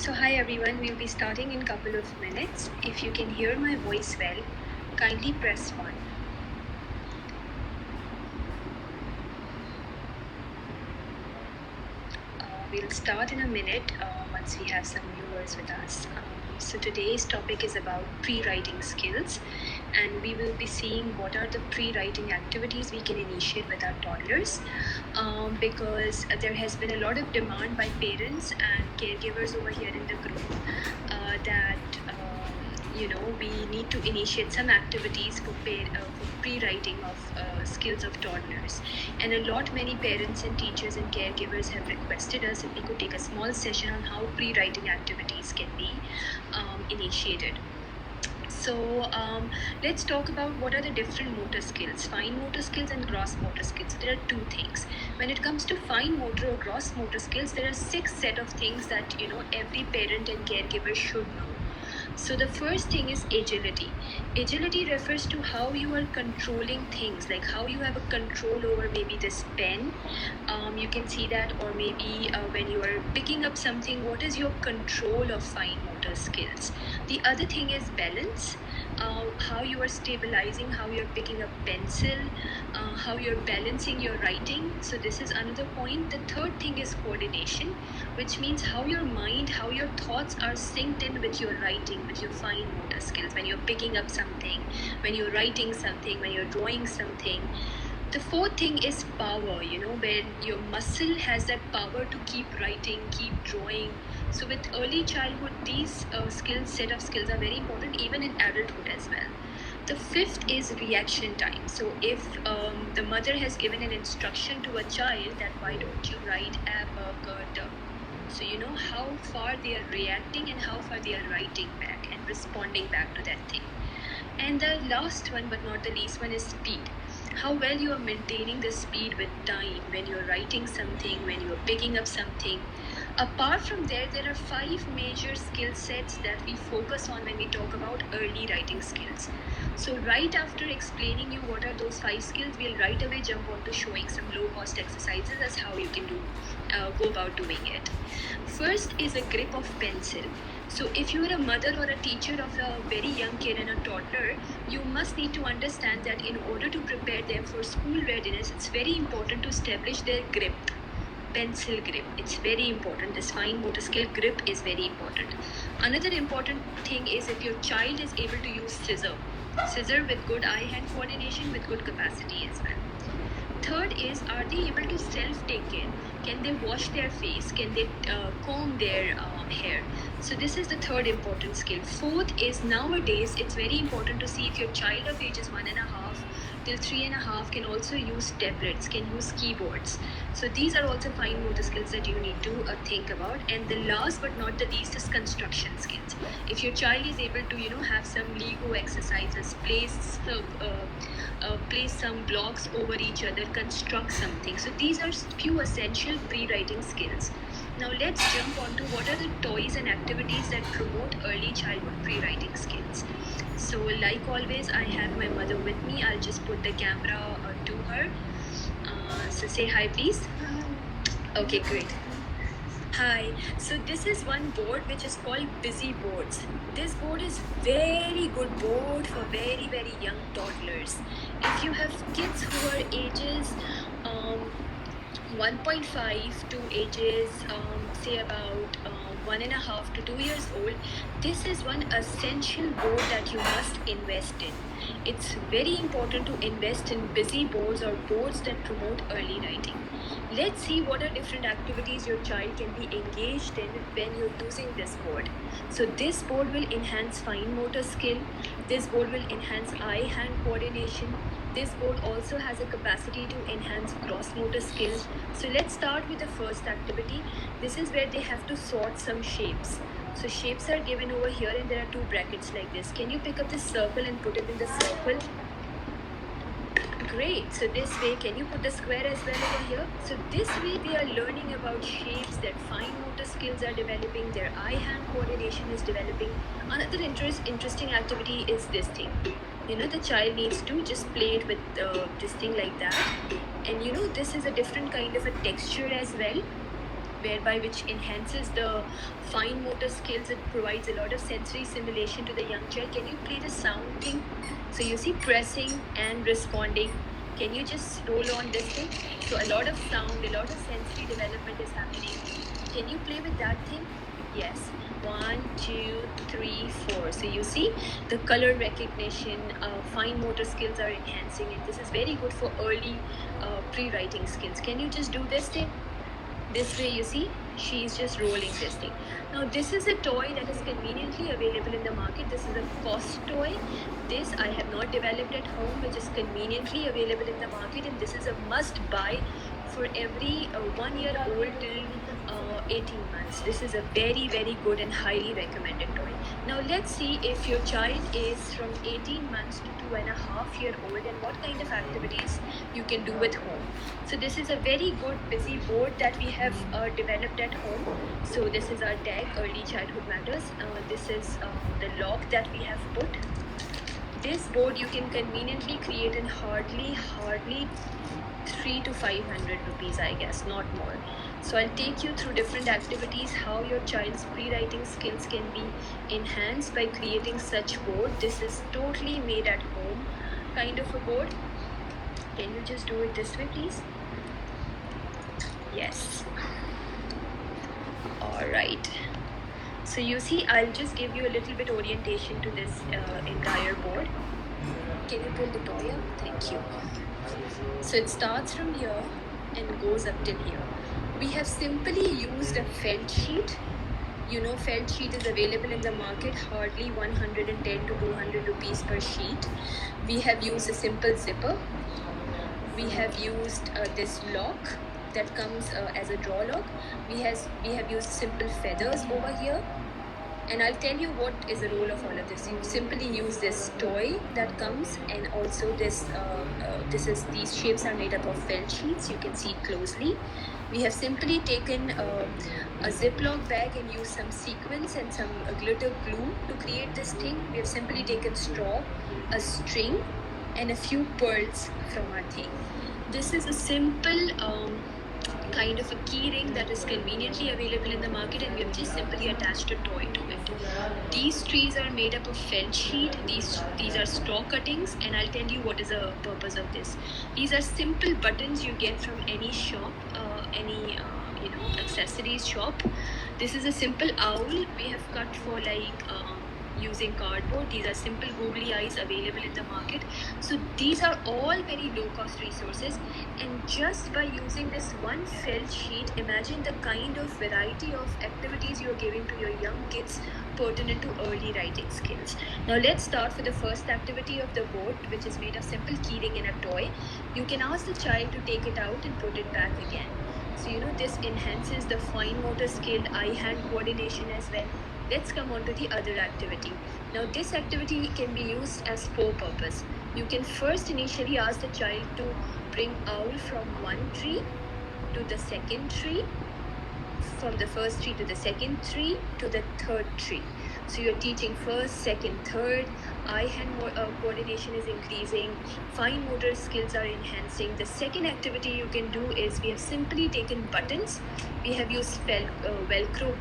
So hi everyone, we'll be starting in a couple of minutes. If you can hear my voice well, kindly press 1. We'll start in a minute once we have some viewers with us. So today's topic is about pre-writing skills, and we will be seeing what are the pre-writing activities we can initiate with our toddlers, because there has been a lot of demand by parents and caregivers over here in the group that we need to initiate some activities for pre-writing of skills of toddlers, and many parents and teachers and caregivers have requested us if we could take a small session on how pre-writing activities can be initiated. So let's talk about what are the different motor skills, fine motor skills and gross motor skills. So there are two things. When it comes to fine motor or gross motor skills, there are 6 set of things that every parent and caregiver should know. So the first thing is agility. Agility refers to how you are controlling things, like how you have a control over maybe this pen. You can see that, or maybe when you are picking up something, what is your control of fine motor skills? The other thing is balance. How you are stabilizing, how you're picking up pencil, how you're balancing your writing. So this is another point. The third thing is coordination, which means how your mind, how your thoughts are synced in with your writing, with your fine motor skills, when you're picking up something, when you're writing something, when you're drawing something. The fourth thing is power, when your muscle has that power to keep writing, keep drawing. So with early childhood, these set of skills are very important, even in adulthood as well. The fifth is reaction time. So if the mother has given an instruction to a child that why don't you write a, b, g, d, so you know how far they are reacting and how far they are writing back and responding back to that thing. And the last one, but not the least one, is speed. How well you are maintaining the speed with time when you're writing something, when you're picking up something. Apart from there are 5 major skill sets that we focus on when we talk about early writing skills. So right after explaining you what are those 5 skills, we'll right away jump on to showing some low cost exercises as how you can go about doing it. First is a grip of pencil. So if you are a mother or a teacher of a very young kid and a toddler, you must need to understand that in order to prepare them for school readiness, it's very important to establish their grip. Pencil grip, it's very important. This fine motor skill grip is very important. Another important thing is if your child is able to use scissor with good eye-hand coordination, with good capacity as well. Third is, are they able to self-take care? Can they wash their face? Can they comb their hair? So this is the third important skill. Fourth is, nowadays it's very important to see if your child of ages 1.5 till 3.5 can also use tablets, can use keyboards. So these are also fine motor skills that you need to think about. And the last but not the least is construction skills. If your child is able to have some Lego exercises, place some blocks over each other, construct something. So these are few essential pre-writing skills. Now let's jump on to what are the toys and activities that promote early childhood pre-writing skills. So like always, I have my mother with me. I'll just put the camera to her. So say hi please. Okay, great. Hi, so this is one board which is called Busy Boards. This board is very good board for very young toddlers. If you have kids who are ages 1.5 to ages say about 1.5 to 2 years old, this is one essential board that you must invest in. It's very important to invest in busy boards or boards that promote early writing. Let's see what are different activities your child can be engaged in when you're using this board. So this board will enhance fine motor skill. This board will enhance eye-hand coordination. This board also has a capacity to enhance gross motor skills. So let's start with the first activity. This is where they have to sort some shapes. So shapes are given over here and there are 2 brackets like this. Can you pick up the circle and put it in the circle? Great. So this way, can you put the square as well over here? So this way they are learning about shapes, their fine motor skills are developing, their eye-hand coordination is developing. Another interesting activity is this thing. The child needs to just play it with this thing like that. And this is a different kind of a texture as well. whereby which enhances the fine motor skills. It provides a lot of sensory stimulation to the young child. Can you play the sound thing? So you see pressing and responding. Can you just roll on this thing? So a lot of sound, a lot of sensory development is happening. Can you play with that thing? Yes. 1, 2, 3, 4. So you see the color recognition, fine motor skills are enhancing, and this is very good for early pre-writing skills. Can you just do this thing? This way, you see, she's just rolling this thing. Now, this is a toy that is conveniently available in the market. This is a COS toy. This I have not developed at home, which is conveniently available in the market, and this is a must buy for every 1 year old till 18 months. This is a very, very good and highly recommended toy. Now, let's see if your child is from 18 months to 2.5 year old and what kind of activities you can do at home. So this is a very good busy board that we have developed at home. So this is our tag, Early Childhood Matters. This is the lock that we have put. This board you can conveniently create in hardly 3 to 500 rupees, I guess, not more. So I'll take you through different activities, how your child's pre-writing skills can be enhanced by creating such board. This is totally made at home kind of a board. Can you just do it this way, please? Yes. All right. So you see, I'll just give you a little bit orientation to this entire board. Can you pull the toy up? Thank you. So it starts from here and goes up till here. We have simply used a felt sheet. You know, felt sheet is available in the market, hardly 110 to 200 rupees per sheet. We have used a simple zipper. We have used this lock that comes as a draw lock. We have used simple feathers over here. And I'll tell you what is the role of all of this. You simply use this toy that comes, and also this. These shapes are made up of felt sheets. You can see it closely. We have simply taken a Ziploc bag and used some sequins and some glitter glue to create this thing. We have simply taken straw, a string, and a few pearls from our thing. This is a simple kind of a key ring that is conveniently available in the market, and we have just simply attached a toy to it. These trees are made up of felt sheet. These are straw cuttings, and I'll tell you what is the purpose of this. These are simple buttons you get from any shop, any accessories shop. This is a simple owl we have cut for using cardboard. These are simple googly eyes available in the market. So these are all very low cost resources, and just by using this one felt sheet, imagine the kind of variety of activities you are giving to your young kids pertinent to early writing skills. Now let's start with the first activity of the board, which is made of simple keyring in a toy. You can ask the child to take it out and put it back again. So this enhances the fine motor skill, eye-hand coordination as well. Let's come on to the other activity. Now this activity can be used as for purpose. You can first initially ask the child to bring owl from one tree to the second tree, from the first tree to the second tree to the third tree. So you're teaching first, second, third, eye-hand coordination is increasing, fine motor skills are enhancing. The second activity you can do is, we have simply taken buttons. We have used Velcro,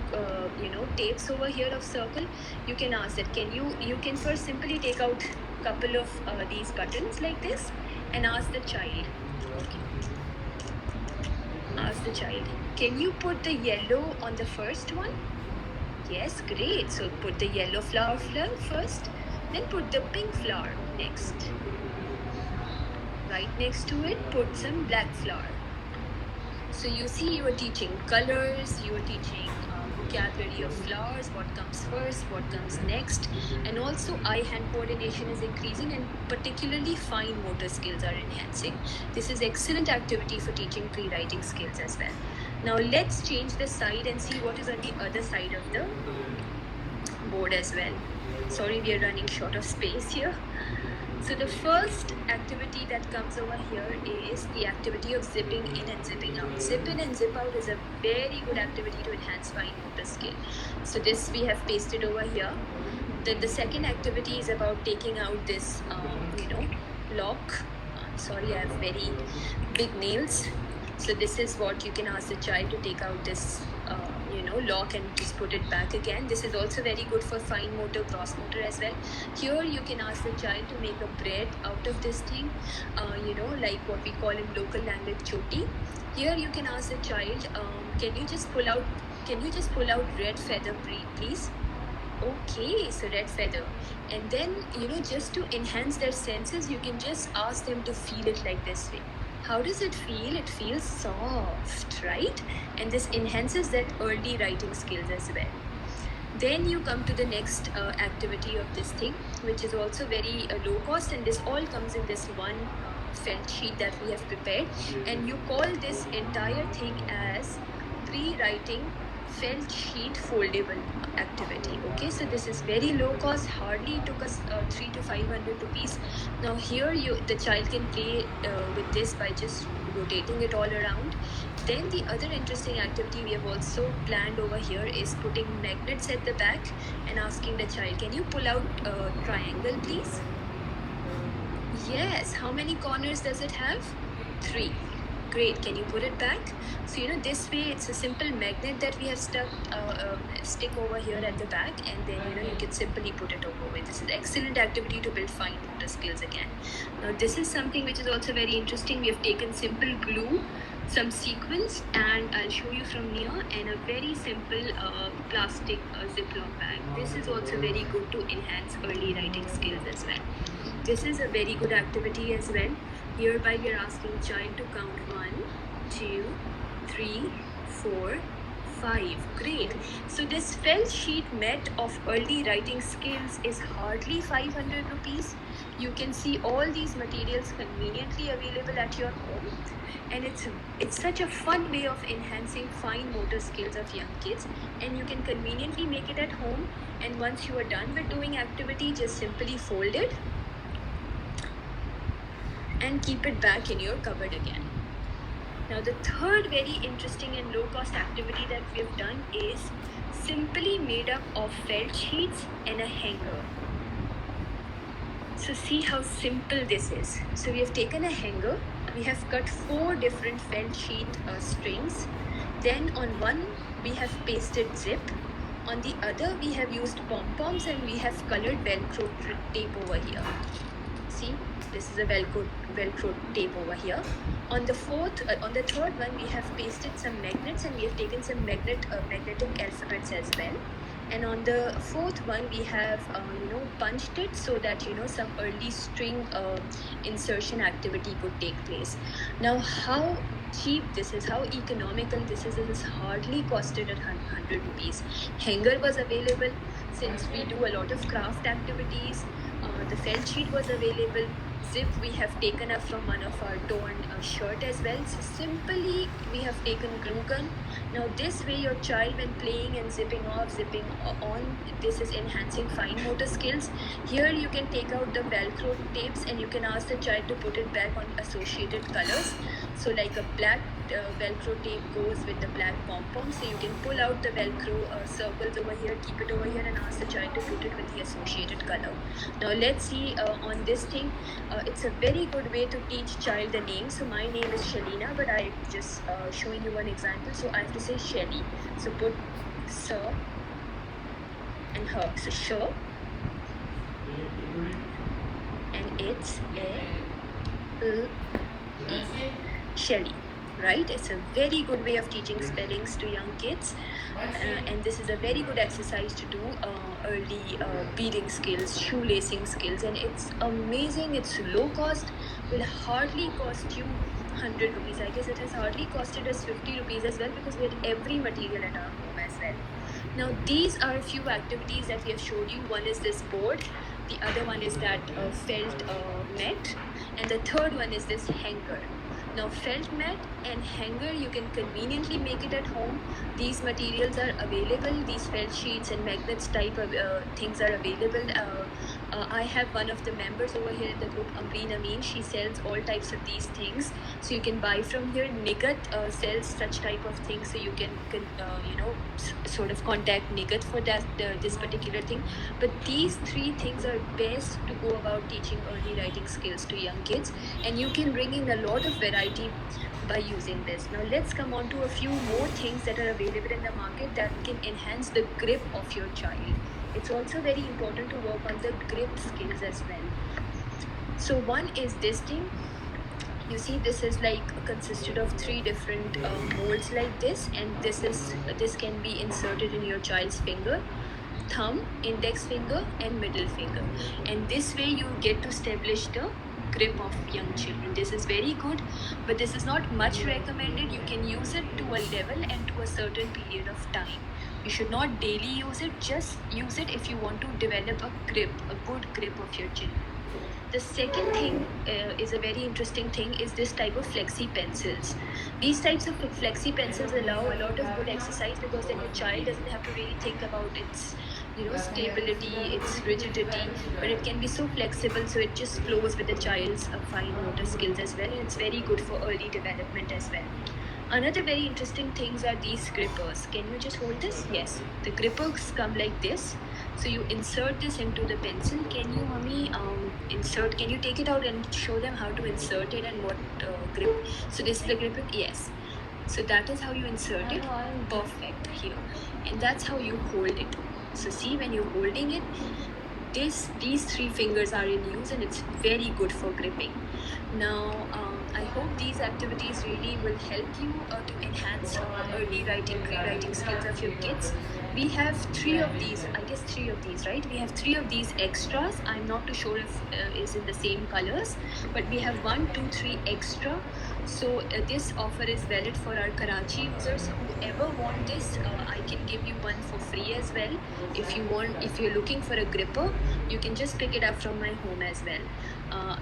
tapes over here of circle. You can ask that, you can first simply take out a couple of these buttons like this and ask the child. Ask the child, can you put the yellow on the first one? Yes, great. So put the yellow flower first, then put the pink flower next. Right next to it, put some black flower. So you see, you are teaching colors, you are teaching vocabulary of flowers, what comes first, what comes next, and also eye-hand coordination is increasing, and particularly fine motor skills are enhancing. This is excellent activity for teaching pre-writing skills as well. Now let's change the side and see what is on the other side of the board as well. Sorry, we are running short of space here. So the first activity that comes over here is the activity of zipping in and zipping out. Zip in and zip out is a very good activity to enhance fine motor skill. So this we have pasted over here. The second activity is about taking out this, lock. Sorry, I have very big nails. So this is what you can ask the child to take out this lock and just put it back again. This is also very good for fine motor, gross motor as well. Here you can ask the child to make a bread out of this thing, like what we call in local language choti. Here you can ask the child, can you just pull out red feather, please? Okay, so red feather. And then, just to enhance their senses, you can just ask them to feel it like this way. How does it feel? It feels soft, right? And this enhances that early writing skills as well. Then you come to the next activity of this thing, which is also very low cost, and this all comes in this one felt sheet that we have prepared, and you call this entire thing as pre-writing felt sheet foldable activity. Okay, so this is very low cost, hardly took us 300 to 500 rupees. Now here the child can play with this by just rotating it all around. Then the other interesting activity we have also planned over here is putting magnets at the back and asking the child, can you pull out a triangle, please? Yes. How many corners does it have? 3. Great. Can you put it back? So this way it's a simple magnet that we have stick over here at the back, and then you can simply put it over with. This is excellent activity to build fine motor skills again. Now this is something which is also very interesting. We have taken simple glue, some sequins, and I'll show you from near, and a very simple plastic Ziploc bag. This is also very good to enhance early writing skills as well. This is a very good activity as well. Hereby we are asking child to count 1, 2, 3, 4, 5. Great. So this felt sheet mat of early writing skills is hardly 500 rupees. You can see all these materials conveniently available at your home, and it's such a fun way of enhancing fine motor skills of young kids, and you can conveniently make it at home. And once you are done with doing activity, just simply fold it and keep it back in your cupboard again. Now the third very interesting and low cost activity that we have done is simply made up of felt sheets and a hanger. So see how simple this is. So we have taken a hanger, we have cut 4 different felt sheet strings, then on one we have pasted zip, on the other we have used pom-poms, and we have colored velcro tape over here. See, this is a velcro tape over here. On the third one we have pasted some magnets, and we have taken some magnetic alphabets as well. And on the fourth one we have punched it so that some early string insertion activity could take place. Now how cheap this is, how economical this is. It is hardly costed at 100 rupees. Hanger was available since we do a lot of craft activities. The felt sheet was available. Zip we have taken up from one of our torn shirt as well. So simply we have taken glue gun. Now this way your child, when playing and zipping off, zipping on, this is enhancing fine motor skills. Here you can take out the velcro tapes, and you can ask the child to put it back on associated colors. So like a black velcro tape goes with the black pom-pom, so you can pull out the velcro circles over here, keep it over here, and ask the child to put it with the associated color. Now let's see on this thing. It's a very good way to teach child the name. So my name is Shalina, but I'm just showing you one example. So I have to say Shelly. So put sir and her. So sure, and it's Shelly. Right? It's a very good way of teaching spellings to young kids, and this is a very good exercise to do early beading skills, shoelacing skills, and it's amazing. It's low cost, will hardly cost you 100 rupees. I guess it has hardly costed us 50 rupees as well, because we had every material at our home as well. Now these are a few activities that we have showed you. One is this board, the other one is that felt mat, and the third one is this hanger. Now felt mat and hanger, you can conveniently make it at home. These materials are available, these felt sheets and magnets type of things are available I have one of the members over here in the group, Amreen Amin. She sells all types of these things, so you can buy from here. Nigat sells such type of things, so you can sort of contact Nigat for that this particular thing. But these three things are best to go about teaching early writing skills to young kids, and you can bring in a lot of variety by using this. Now let's come on to a few more things that are available in the market that can enhance the grip of your child. It's also very important to work on the grip skills as well. So one is this thing. You see, this is like consisted of three different molds like this, and this can be inserted in your child's finger, thumb, index finger, and middle finger, and this way you get to establish the grip of young children. This is very good, but this is not much recommended. You can use it to a level and to a certain period of time. You should not daily use it. Just use it if you want to develop a good grip of your children. The second thing is a very interesting thing, is this type of flexi pencils. These types of flexi pencils allow a lot of good exercise, because then your child doesn't have to really think about its stability, its rigidity, but it can be so flexible, so it just flows with the child's fine motor skills as well, and it's very good for early development as well. Another very interesting things are these grippers. Can you just hold this? Yes. The grippers come like this. So you insert this into the pencil. Can you, mommy, can you take it out and show them how to insert it and what grip? So this is the gripper? Yes. So that is how you insert it. Perfect. Here. And that's how you hold it. So see, when you're holding it, these three fingers are in use, and it's very good for gripping. Now, I hope these activities really will help you to enhance early writing, pre-writing skills of your kids. We have three of these, right? We have three of these extras. I'm not too sure if it's in the same colors, but we have 1, 2, 3 extra. So this offer is valid for our Karachi users. Whoever want this, I can give you one for free as well. If you're looking for a gripper, you can just pick it up from my home as well.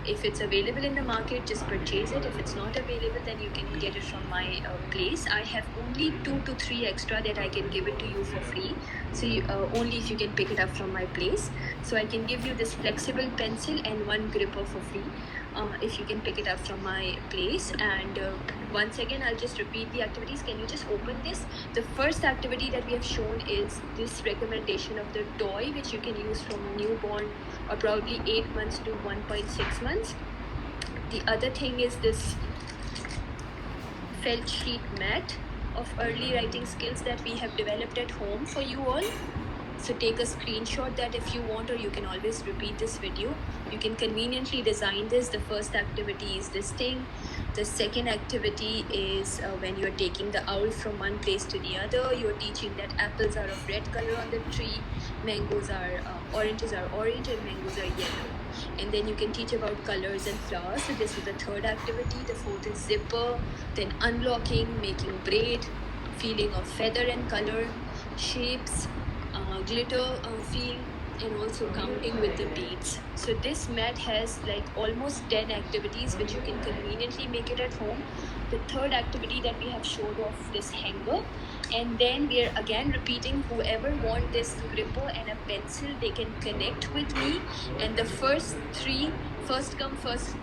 If it's available in the market, just purchase it. If it's not available, then you can get it from my place. I have only 2 to 3 extra that I can give it to you for free. So only if you can pick it up from my place. So I can give you this flexible pencil and one gripper for free if you can pick it up from my place. And once again, I'll just repeat the activities. Can you just open this? The first activity that we have shown is this recommendation of the toy, which you can use from newborn or probably 8 months to 1.6 months. The other thing is this felt sheet mat of early writing skills that we have developed at home for you all. So take a screenshot that if you want, or you can always repeat this video. You can conveniently design this. The first activity is this thing. The second activity is when you're taking the owl from one place to the other. You're teaching that apples are of red color on the tree, oranges are orange, and mangoes are yellow. And then you can teach about colors and flowers. So this is the third activity. The fourth is zipper, then unlocking, making braid, feeling of feather and color, shapes, glitter feel, and also counting with the beads. So this mat has like almost 10 activities which you can conveniently make it at home. The third activity that we have showed off, this hanger, and then we are again repeating, whoever want this gripper and a pencil, they can connect with me, and the first come first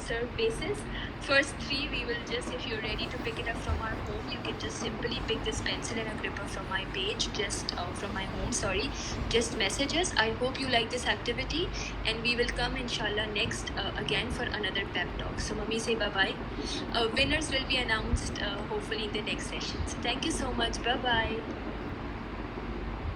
serve basis. First three, we will just, if you're ready to pick it up from our home, you can just simply pick this pencil and a gripper from my page, from my home, just message us. I hope you like this activity, and we will come inshallah next again for another pep talk. So mummy, say bye bye. Winners will be announced hopefully in the next session. So thank you so much. Bye bye.